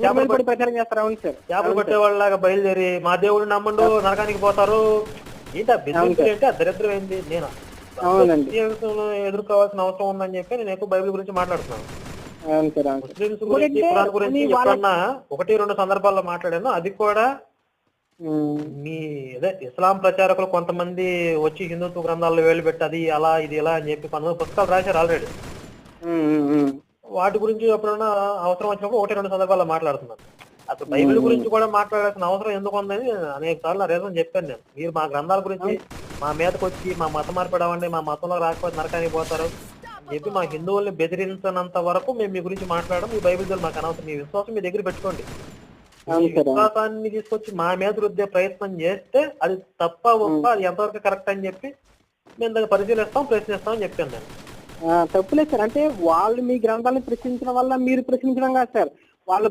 చేపలు పడి ప్రచారం చేస్తారు. అవును సార్. చేపలు పట్టేవాళ్ళలాగా బయలుదేరి మా దేవుడిని నమ్మండు నరకానికి పోతారు. ఏంటి ఆ బెదిరింపులు ఏంటి? ఆ దరిద్రం ఏంటి? నేను ఎదుర్కోవాల్సిన అవసరం ఉందని చెప్పి నేను ఎక్కువ బైబిల్ గురించి మాట్లాడుతున్నాను. ముస్లింస్ గురించి, ఖురాన్ గురించి ఎప్పుడన్నా 1-2 సందర్భాల్లో మాట్లాడాను. అది కూడా మీ అదే ఇస్లాం ప్రచారకులు కొంతమంది వచ్చి హిందుత్వ గ్రంథాల్లో వేలు పెట్టి అది అలా ఇది ఇలా అని చెప్పి కొంతమంది పుస్తకాలు రాశారు ఆల్రెడీ. వాటి గురించి ఎప్పుడన్నా అవసరం వచ్చినప్పుడు 1-2 సందర్భాల్లో మాట్లాడుతున్నాను. అసలు బైబిల్ గురించి కూడా మాట్లాడాల్సిన అవసరం ఎందుకు ఉందని అనేక సార్లు నా రీజన్ చెప్పాను నేను. మీరు మా గ్రంథాల గురించి మా మీదకి వచ్చి మా మత మార్పిడి అవ్వండి, మా మతంలో రాకపోతే నరకానికి పోతారు అని చెప్పి మా హిందువుల్ని బెదిరించినంత వరకు మేము మీ గురించి మాట్లాడడం. మీ బైబిల్ ద్వారా మాకు అనవసరం. మీ విశ్వాసం మీ దగ్గర పెట్టుకోండి. విశ్వాసాన్ని తీసుకొచ్చి మా మీద రుద్దే ప్రయత్నం చేస్తే అది తప్ప ఒప్ప, అది ఎంతవరకు కరెక్ట్ అని చెప్పి మేము దాన్ని పరిశీలిస్తాం, ప్రశ్నిస్తాం అని చెప్పాను నేను. తప్పులేదు సార్. అంటే వాళ్ళు మీ గ్రంథాలను ప్రశ్నించడం వల్ల మీరు ప్రశ్నించడం కాదు సార్. వాళ్ళు